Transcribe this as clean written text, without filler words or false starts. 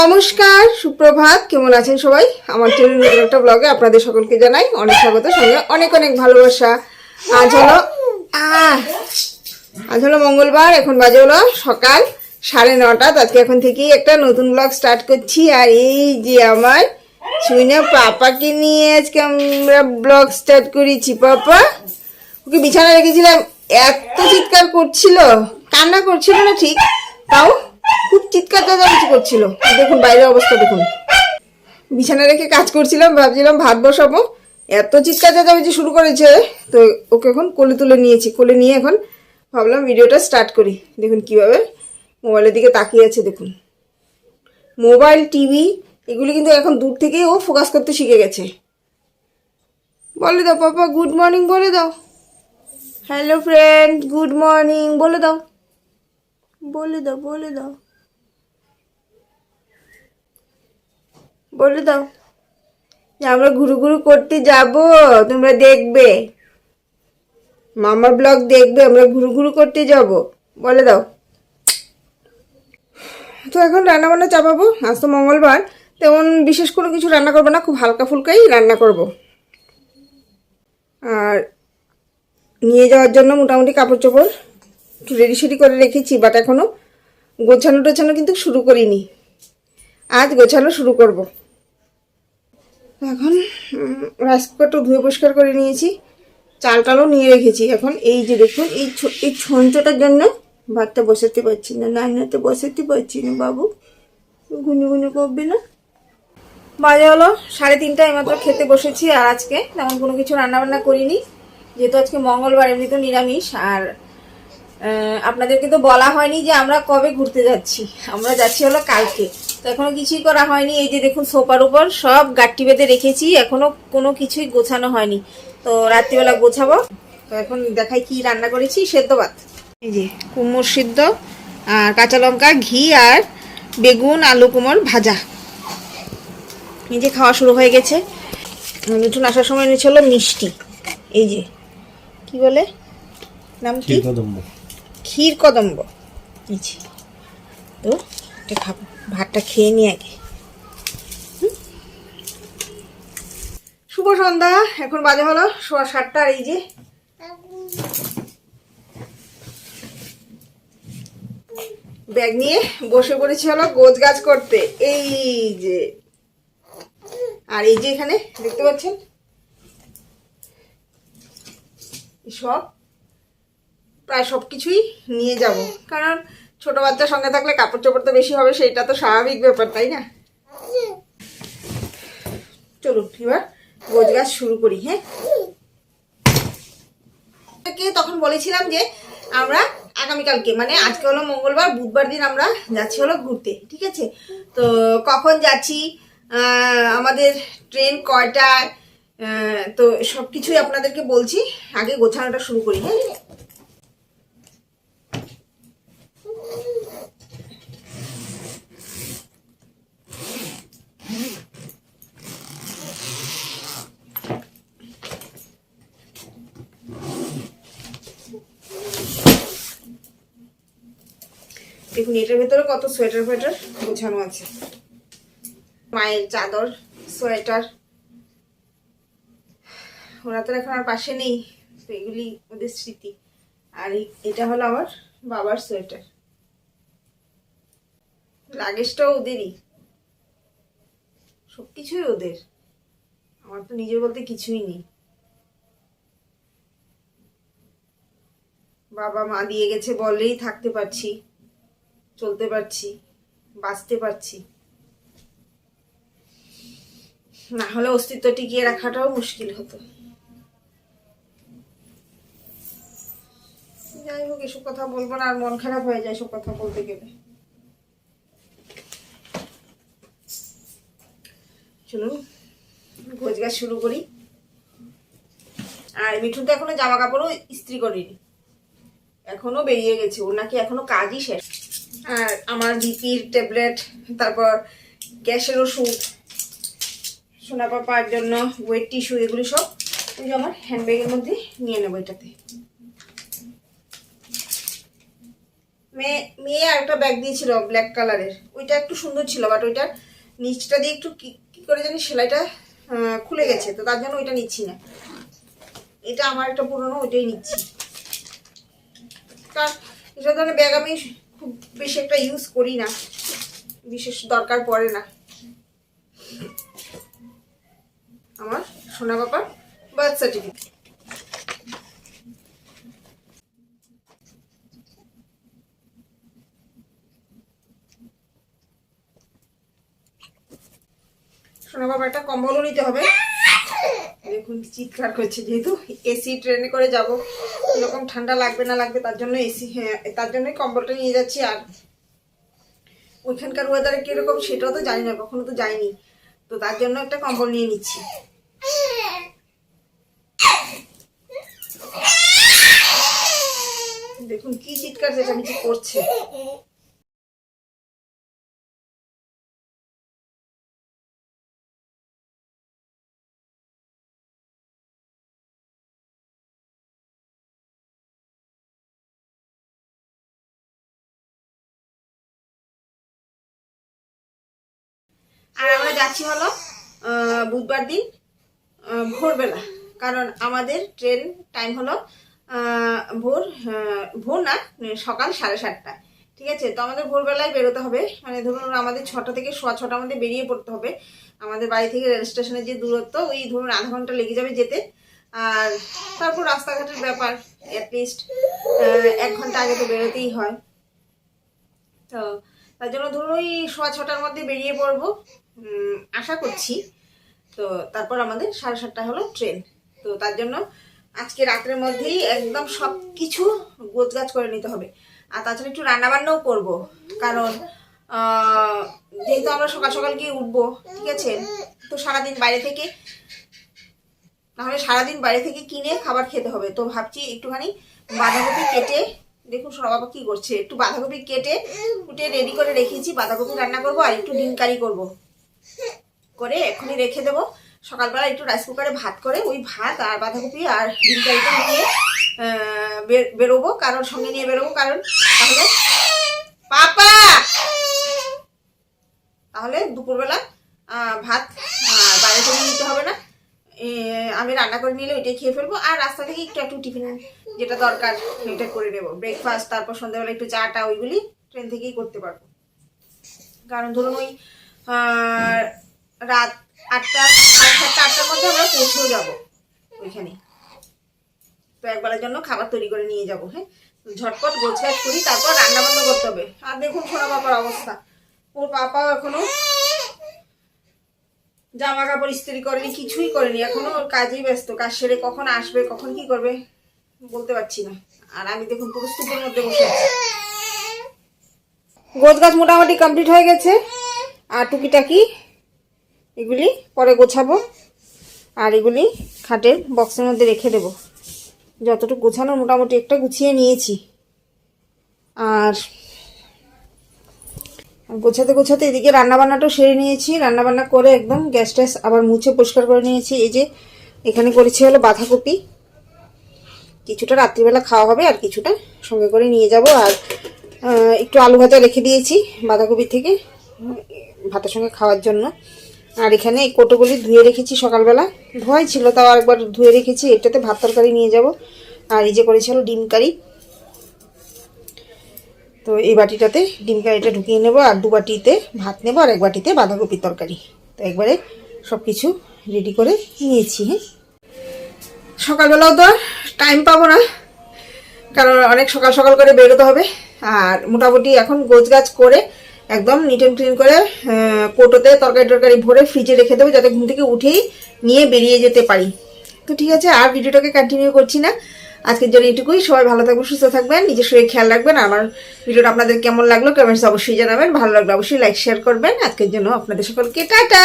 নমস্কার, সুপ্রভাত। কেমন আছেন সবাই? আমার চ্যানেল নতুন একটা ব্লগে আপনাদের সকলকে জানাই অনেক স্বাগত, সঙ্গে অনেক অনেক ভালোবাসা। আজ হলো মঙ্গলবার, এখন বাজে হলো সকাল 9:30। আজকে এখন থেকেই একটা নতুন ব্লগ স্টার্ট করছি। আর এই যে আমার শুনে পাপাকে নিয়ে আজকে আমরা ব্লগ স্টার্ট করেছি। পাপা ওকে বিছানা রেখেছিলাম, এত চিৎকার করছিল, কান্না করছিল না ঠিক, তাও খুব চিৎকার চেঁচামেচি করছিল। দেখুন বাইরের অবস্থা দেখুন। বিছানা রেখে কাজ করছিলাম, ভাবছিলাম ভাত বসাবো, এত চিৎকার চেঁচামেচি শুরু করেছে। তো ওকে এখন কোলে তুলে নিয়েছি, কোলে নিয়ে এখন ভাবলাম ভিডিওটা স্টার্ট করি। দেখুন কিভাবে মোবাইলের দিকে তাকিয়ে আছে। দেখুন মোবাইল, টিভি এগুলি কিন্তু এখন দূর থেকেই ও ফোকাস করতে শিখে গেছে। বলে দাও পাপা গুড মর্নিং, বলে দাও হ্যালো ফ্রেন্ড, গুড মর্নিং বলে দাও, বলে দাও, বলে দাও, বলে দাও যে আমরা ঘুরু ঘুরু করতে যাব, তোমরা দেখবে, মামার ব্লগ দেখবে, আমরা ঘুরু ঘুরু করতে যাব, বলে দাও। তো এখন রান্না বান্না চাপাবো। আজ তো মঙ্গলবার, তেমন বিশেষ কোনো কিছু রান্না করবো না, খুব হালকা ফুলকাই রান্না করব। আর নিয়ে যাওয়ার জন্য মোটামুটি কাপড় চোপড় একটু রেডি সেডি করে রেখেছি, বাট এখনও গোছানো টোছানো কিন্তু শুরু করিনি। আজ গোছানো শুরু করব। এখন রাইস কুকারটা ধুয়ে পরিষ্কার করে নিয়েছি, চাল টালও নিয়ে রেখেছি। এখন এই যে দেখুন এই ছঞ্চটার জন্য ভাতটা বসাতে পারছি না, রান্নাতে বসাতে পারছি না। বাবু গুনে গুনে করবে না। বাজে হলো 3:30, এইমাত্র খেতে বসেছি। আর আজকে তেমন কোনো কিছু রান্না বান্না করিনি, যেহেতু আজকে মঙ্গলবার, এমনি তো নিরামিষ। আর আপনাদেরকে তো বলা হয়নি যে আমরা কবে ঘুরতে যাচ্ছি। আমরা যাচ্ছি হলো কালকে, তো এখনো কিছুই করা হয়নি। এই যে দেখুন সোফার উপর সব গাঁটটি বেঁধে রেখেছি, এখনো কোনো কিছুই গোছানো হয়নি, তো রাত্রিবেলা গোছাবো। তো এখন দেখাই কি রান্না করেছি। সেদ্ধ ভাত, এই যে কুমড়ো সিদ্ধ আর কাঁচা লঙ্কা, ঘি আর বেগুন আলু কুমড় ভাজা। এই যে খাওয়া শুরু হয়ে গেছে। মিঠুন আসার সময় এনেছিল মিষ্টি, এই যে কি বলে নাম কি, ক্ষীর কদম্ব। তো এটা খাবো, ভাতটা খেয়ে নিয়ে আগে। শুভ সন্ধ্যা, এখন বাজে হলো 7:15। আর এই যে ব্যাগ নিয়ে বসে পড়েছি হলো গোছ গাছ করতে। এই যে আর এই যে এখানে দেখতে পাচ্ছেন সব প্রায় সব কিছুই নিয়ে যাব, কারণ ছোট বাচ্চার সঙ্গে থাকলে কাপড় চোপড় তো বেশি হবে, সেটা তো স্বাভাবিক ব্যাপার, তাই না? চলুন এবার গোছ গাছ শুরু করি। হ্যাঁ, তখন বলেছিলাম যে আমরা আগামীকালকে, মানে আজকে হলো মঙ্গলবার, বুধবার দিন আমরা যাচ্ছি হলো ঘুরতে, ঠিক আছে? তো কখন যাচ্ছি, আমাদের ট্রেন কয়টায়, তো সব কিছুই আপনাদেরকে বলছি। আগে গোছানোটা শুরু করি। হ্যাঁ, দেখুন এটার ভেতরে কত সোয়েটার ফোয়েটার গোছানো আছে, মায়ের চাদর, সোয়েটার। ওরা তো এখন আর পাশে নেই, তো এগুলি ওদের স্মৃতি। আর এটা হলো আমার বাবার সোয়েটার, লাগেজটাও ওদেরই, সবকিছুই ওদের। আমার তো নিজের বলতে কিছুই নেই। বাবা মা দিয়ে গেছে বলেই থাকতে পারছি, চলতে পারছি, বাঁচতে পারছি, না হলে অস্তিত্ব টিকিয়ে রাখাটাও মুশকিল হতো। যাই হোক, এসব কথা বলবো না, আর মন খারাপ হয়ে যায় সব কথা বলতে গেলে। চলুন গোছ গাছ শুরু করি। আর মিঠুন তো এখনো জামা কাপড়ও ইস্ত্রি করিনি, এখনো বেরিয়ে গেছে, ওর নাকি এখনো কাজই শেষ। আর আমার বিপির ট্যাবলেট, তারপর গ্যাসের ওষুধ, সোনা পাপার জন্য ওয়েট টিস্যু, এগুলি সব ওই যে আমার হ্যান্ডব্যাগের মধ্যে নিয়ে নেবো। এটাতে মেয়ে আর একটা ব্যাগ দিয়েছিল ব্ল্যাক কালারের, ওইটা একটু সুন্দর ছিল, বাট ওইটার নিচটা দিয়ে একটু কি করে জানি সেলাইটা খুলে গেছে, তো তার জন্য ওইটা নিচ্ছি না। এটা আমার একটা পুরনো, ওইটাই নিচ্ছি, কারণ এসব ধরনের ব্যাগ আমি খুব বেশি একটা ইউজ করি না, বিশেষ দরকার পড়ে না। আমার সোনা বাবার বার্থ সার্টিফিকেট। সোনা বাবা একটা কম্বলও নিতে হবে। দেখুন চিৎকার করছে, যেহেতু এসি ট্রেনে করে যাব, এরকম ঠান্ডা লাগবে না লাগবে তার জন্য এসি, হ্যাঁ তার জন্যই কম্বলটা নিয়ে যাচ্ছি। আর ওইখানকার ওয়েদারে কিরকম সেটাও তো জানি না, কখনো তো যাইনি, তো তার জন্য একটা কম্বল নিয়ে নিচ্ছি। দেখুন কি চিৎকার চেঁচামেচি করছে। আর আমরা যাচ্ছি হলো বুধবার দিন ভোরবেলা, কারণ আমাদের ট্রেন টাইম হলো ভোর ভোর না, সকাল 7:30, ঠিক আছে। তো আমাদের ভোরবেলায় বেরোতে হবে, মানে ধরুন আমাদের 6টা থেকে 6:15 আমাদের বেরিয়ে পড়তে হবে। আমাদের বাড়ি থেকে রেল স্টেশনের যে দূরত্ব, ওই ধরুন আধা ঘন্টা লেগে যাবে যেতে। আর তারপর রাস্তাঘাটের ব্যাপার, অ্যাটলিস্ট 1 ঘন্টা আগে তো বেরোতেই হয়। তো তার জন্য ধরুন ওই 6:15 মধ্যে বেরিয়ে পড়বো আশা করছি। তো তারপর আমাদের 7:30 হলো ট্রেন। তো তার জন্য আজকে রাতের মধ্যেই একদম সব কিছু গোছগাছ করে নিতে হবে। আর তাছাড়া একটু রান্নাবান্নাও করব, কারণ যেহেতু আমরা সকাল সকাল গিয়ে উঠবো, ঠিক আছে। তো সারাদিন বাইরে থেকে, নাহলে সারাদিন বাইরে থেকে কিনে খাবার খেতে হবে। তো ভাবছি একটুখানি বাঁধাকপি কেটে, দেখুন সোনা বাবা কি করছে, একটু বাঁধাকপি কেটে কুটে রেডি করে রেখেছি, বাঁধাকপি রান্না করব আর একটু ডিম কারি করবো, করে এখনই রেখে দেবো। সকালবেলা একটু রাইস কুকারে ভাত করে ওই ভাত আর বাঁধাকপি আর ডিম কারিটা নিয়ে বেরোবো, কারণ সঙ্গে নিয়ে বেরোবো, কারণ তাহলে পাপা তাহলে দুপুরবেলা ভাত বাইরে থেকে নিতে হবে না, আমি রান্না করে নিলে ওইটাই খেয়ে ফেলবো। আর রাস্তা থেকে একটু একটু টিফিন যেটা দরকার ওইটা করে নেবো, ব্রেকফাস্ট, তারপর সন্ধ্যাবেলা একটু চাটা, ওইগুলি ট্রেন থেকেই করতে পারবো। কারণ ধরুন ওই রাত 8টা, 7:30, 8টার মধ্যে আমরা পৌঁছেও যাবো ওইখানে। তো একবেলার জন্য খাবার তৈরি করে নিয়ে যাবো। হ্যাঁ, ঝটপট গোছগাছ করি, তারপর রান্না বান্না করতে হবে। আর দেখুন সোনা বাবার অবস্থা, ওর পাপাও এখনো জামা কাপড় ইস্ত্রি করেনি, কিছুই করেনি, এখনো ওর কাজেই ব্যস্ত। কাজ সেরে কখন আসবে, কখন কি করবে বলতে পারছি না। আর আমি দেখুন পুরো স্তূপের মধ্যে বসে আছি। গোছগাছ মোটামুটি কমপ্লিট হয়ে গেছে, আর টুকিটাকি এগুলি পরে গোছাবো, আর এগুলি খাটের বক্সের মধ্যে রেখে দেব। যতটুকু গোছানো মোটামুটি একটা গুছিয়ে নিয়েছি। আর গোছাতে গোছাতে এদিকে রান্নাবান্নাটাও সেরে নিয়েছি, রান্নাবান্না করে একদম গ্যাস ট্যাস আবার মুছে পরিষ্কার করে নিয়েছি। এই যে এখানে করেছি হলো বাঁধাকপি, কিছুটা রাত্রিবেলা খাওয়া হবে আর কিছুটা সঙ্গে করে নিয়ে যাব। আর একটু আলু ভাজা রেখে দিয়েছি বাঁধাকপি থেকে ভাতের সঙ্গে খাওয়ার জন্য। আর এখানে এই কোটোগুলি ধুয়ে রেখেছি, সকালবেলা ধোয়াই ছিল, তাও আরেকবার ধুয়ে রেখেছি। এটাতে ভাত তরকারি নিয়ে যাব। আর এই যে করেছিল ডিম কারি, তো এই বাটিটাতে ডিম কারিটা ঢুকিয়ে নেব, আর 2 বাটিতে ভাত নেব, আর 1 বাটিতে বাঁধাকপির তরকারি। তো একবারে সব কিছু রেডি করে নিয়েছি। হ্যাঁ, সকালবেলাও তো টাইম পাবো না, কারণ অনেক সকাল সকাল করে বেরোতে হবে। আর মোটামুটি এখন গোছগাছ করে একদম নিট অ্যান্ড ক্লিন করে কোটোতে তরকারি ভরে ফ্রিজে রেখে দেবো, যাতে ঘুম থেকে উঠেই নিয়ে বেরিয়ে যেতে পারি। তো ঠিক আছে, আর ভিডিওটাকে কন্টিনিউ করছি না, আজকের জন্য এটুকুই। সবাই ভালো থাকবেন, সুস্থ থাকবেন, নিজের শরীর খেয়াল রাখবেন। আমার ভিডিওটা আপনাদের কেমন লাগলো কমেন্টস অবশ্যই জানাবেন, ভালো লাগলো অবশ্যই লাইক শেয়ার করবেন। আজকের জন্য আপনাদের সকলকে টাটা।